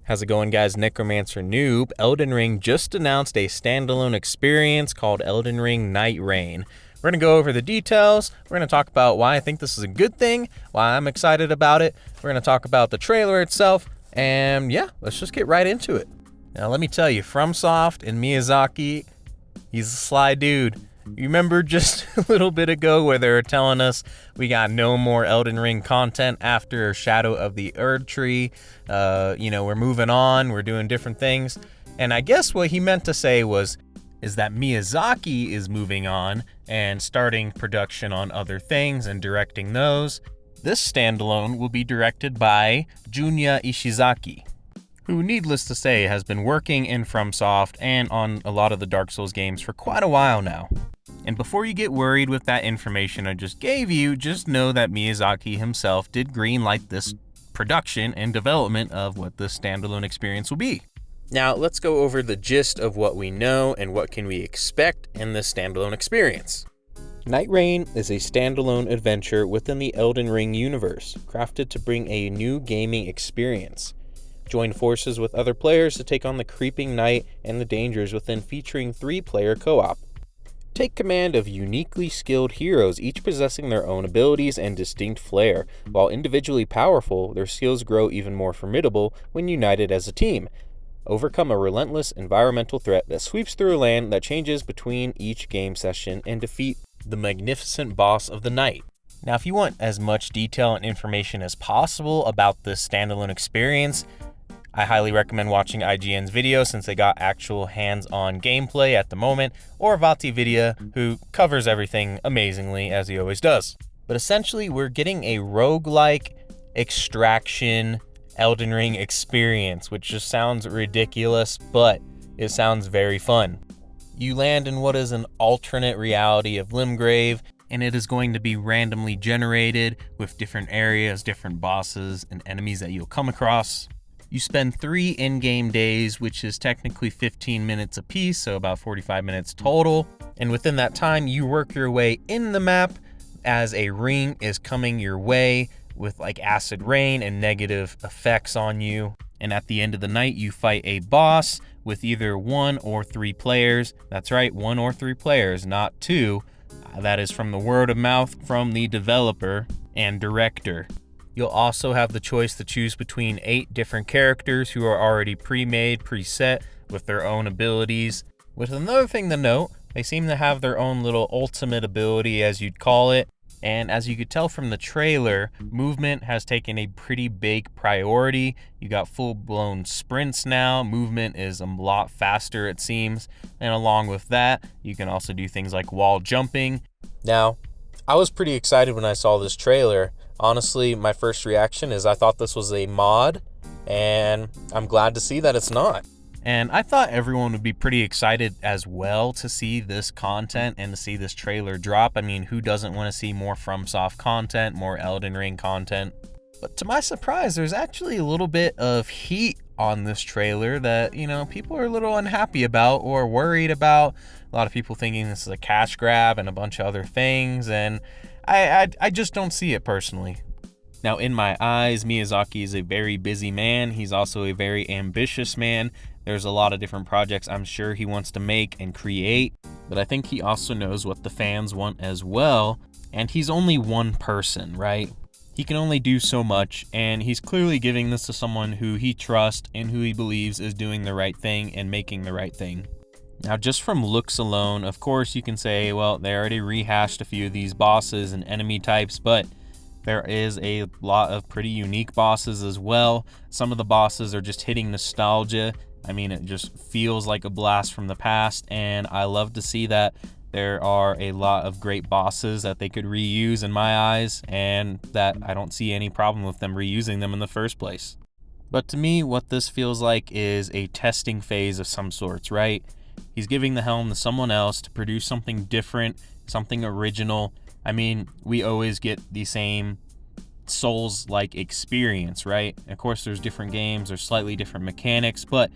How's it going, guys? Necromancer Noob. Elden Ring just announced a standalone experience called Elden Ring Nightreign. We're going to go over the details. We're going to talk about why I think this is a good thing, why I'm excited about it. We're going to talk about the trailer itself, and yeah, let's just get right into it. Now, let me tell you, FromSoft and Miyazaki, he's a sly dude. You remember just a little bit ago where they were telling us we got no more Elden Ring content after Shadow of the Erdtree. We're moving on, we're doing different things. And I guess what he meant to say is that Miyazaki is moving on and starting production on other things and directing those. This standalone will be directed by Junya Ishizaki, who, needless to say, has been working in FromSoft and on a lot of the Dark Souls games for quite a while now. And before you get worried with that information I just gave you, just know that Miyazaki himself did greenlight this production and development of what this standalone experience will be. Now, let's go over the gist of what we know and what can we expect in this standalone experience. Nightreign is a standalone adventure within the Elden Ring universe, crafted to bring a new gaming experience. Join forces with other players to take on the creeping night and the dangers within, featuring 3-player co-op. Take command of uniquely skilled heroes, each possessing their own abilities and distinct flair. While individually powerful, their skills grow even more formidable when united as a team. Overcome a relentless environmental threat that sweeps through a land that changes between each game session, and defeat the magnificent boss of the night. Now, if you want as much detail and information as possible about this standalone experience, I highly recommend watching IGN's video, since they got actual hands-on gameplay at the moment, or VatiVidya, who covers everything amazingly, as he always does. But essentially, we're getting a roguelike extraction Elden Ring experience, which just sounds ridiculous, but it sounds very fun. You land in what is an alternate reality of Limgrave, and it is going to be randomly generated with different areas, different bosses, and enemies that you'll come across. You spend 3 in-game days, which is technically 15 minutes apiece, so about 45 minutes total. And within that time, you work your way in the map as a ring is coming your way with like acid rain and negative effects on you. And at the end of the night, you fight a boss with either 1 or 3 players. That's right, 1 or 3 players, not 2. That is from the word of mouth from the developer and director. You'll also have the choice to choose between 8 different characters who are already pre-made, preset with their own abilities. With another thing to note, they seem to have their own little ultimate ability, as you'd call it. And as you could tell from the trailer, movement has taken a pretty big priority. You got full-blown sprints now. Movement is a lot faster, it seems. And along with that, you can also do things like wall jumping. Now, I was pretty excited when I saw this trailer. Honestly, my first reaction is I thought this was a mod, and I'm glad to see that it's not. And I thought everyone would be pretty excited as well to see this content and to see this trailer drop. I mean, who doesn't want to see more FromSoft content, more Elden Ring content? But to my surprise, there's actually a little bit of heat on this trailer that, people are a little unhappy about or worried about. A lot of people thinking this is a cash grab and a bunch of other things, and I just don't see it personally. Now, in my eyes, Miyazaki is a very busy man. He's also a very ambitious man. There's a lot of different projects I'm sure he wants to make and create, but I think he also knows what the fans want as well. And he's only one person, right? He can only do so much, and he's clearly giving this to someone who he trusts and who he believes is doing the right thing and making the right thing. Now, just from looks alone, of course you can say, well, they already rehashed a few of these bosses and enemy types, but there is a lot of pretty unique bosses as well. Some of the bosses are just hitting nostalgia. I mean, it just feels like a blast from the past, and I love to see that. There are a lot of great bosses that they could reuse in my eyes, and that I don't see any problem with them reusing them in the first place. But to me, what this feels like is a testing phase of some sorts, right? He's giving the helm to someone else to produce something different, something original. I mean, we always get the same Souls-like experience, right? Of course, there's different games, there's slightly different mechanics, but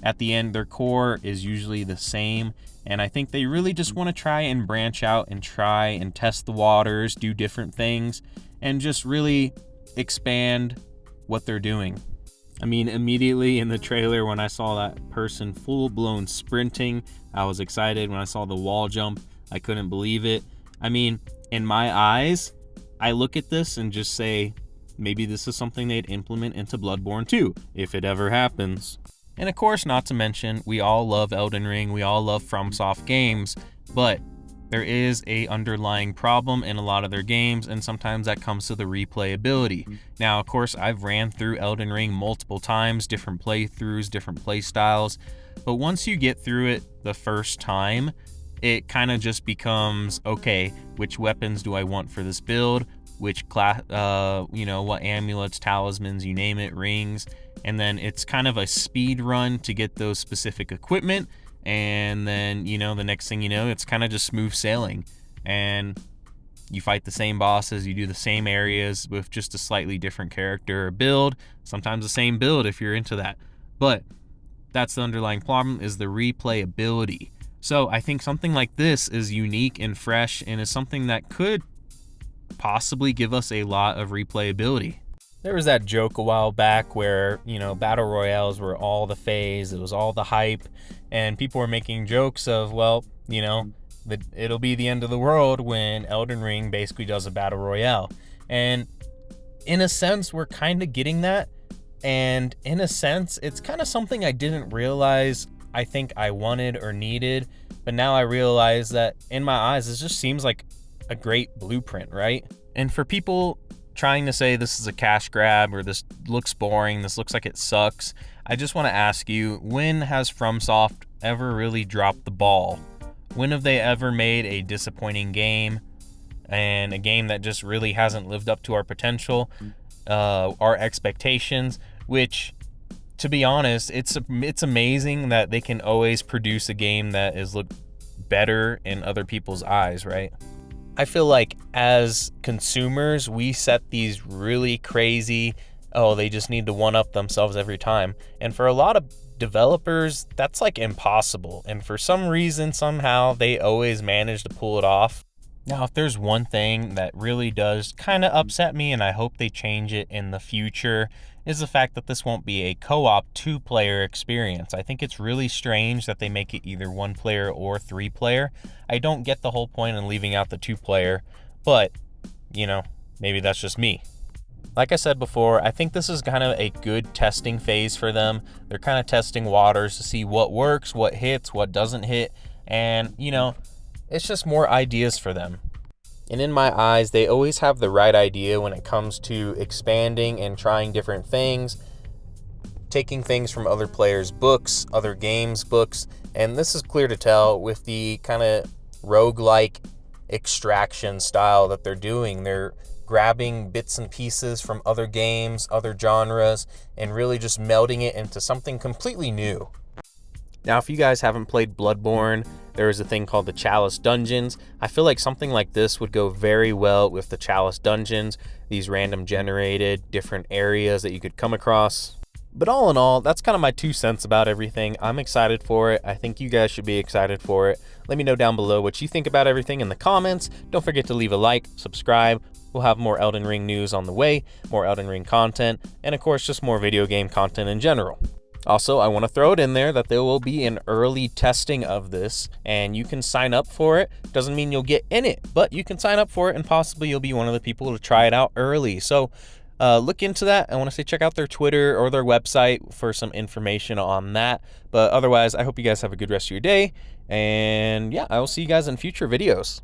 at the end, their core is usually the same. And I think they really just want to try and branch out and try and test the waters, do different things, and just really expand what they're doing. I mean, immediately in the trailer when I saw that person full-blown sprinting, I was excited. When I saw the wall jump, I couldn't believe it. I mean, in my eyes, I look at this and just say, maybe this is something they'd implement into Bloodborne 2, if it ever happens. And of course, not to mention, we all love Elden Ring, we all love FromSoft games, but there is a underlying problem in a lot of their games, and sometimes that comes to the replayability. Now, of course, I've ran through Elden Ring multiple times, different playthroughs, different play styles, but once you get through it the first time, it kind of just becomes, okay, which weapons do I want for this build? Which class, what amulets, talismans, you name it, rings, and then it's kind of a speed run to get those specific equipment, and then, the next thing you know, it's kind of just smooth sailing, and you fight the same bosses, you do the same areas with just a slightly different character or build, sometimes the same build if you're into that, but that's the underlying problem, is the replayability. So I think something like this is unique and fresh, and is something that could possibly give us a lot of replayability. There was that joke a while back where, battle royales were all the phase, it was all the hype, and people were making jokes of, it'll be the end of the world when Elden Ring basically does a battle royale. And in a sense, we're kind of getting that, and in a sense, it's kind of something I didn't realize I think I wanted or needed, but now I realize that in my eyes, this just seems like a great blueprint, right? And for people trying to say this is a cash grab or this looks boring, this looks like it sucks, I just want to ask you, when has FromSoft ever really dropped the ball? When have they ever made a disappointing game, and a game that just really hasn't lived up to our potential, our expectations, which, to be honest, it's amazing that they can always produce a game that is look better in other people's eyes, right? I feel like as consumers, we set these really crazy, they just need to one-up themselves every time. And for a lot of developers, that's like impossible. And for some reason, somehow, they always manage to pull it off. Now, if there's one thing that really does kind of upset me, and I hope they change it in the future, is the fact that this won't be a co-op 2-player experience. I think it's really strange that they make it either 1-player or 3-player. I don't get the whole point in leaving out the 2-player, but, maybe that's just me. Like I said before, I think this is kind of a good testing phase for them. They're kind of testing waters to see what works, what hits, what doesn't hit, and, it's just more ideas for them. And in my eyes, they always have the right idea when it comes to expanding and trying different things, taking things from other players' books, other games' books, and this is clear to tell with the kind of roguelike extraction style that they're doing. They're grabbing bits and pieces from other games, other genres, and really just melding it into something completely new. Now, if you guys haven't played Bloodborne, there is a thing called the Chalice Dungeons. I feel like something like this would go very well with the Chalice Dungeons, these random generated different areas that you could come across. But all in all, that's kind of my 2 cents about everything. I'm excited for it. I think you guys should be excited for it. Let me know down below what you think about everything in the comments. Don't forget to leave a like, subscribe. We'll have more Elden Ring news on the way, more Elden Ring content, and of course, just more video game content in general. Also, I want to throw it in there that there will be an early testing of this, and you can sign up for it. Doesn't mean you'll get in it, but you can sign up for it, and possibly you'll be one of the people to try it out early. So look into that. I want to say check out their Twitter or their website for some information on that. But otherwise, I hope you guys have a good rest of your day, and yeah, I will see you guys in future videos.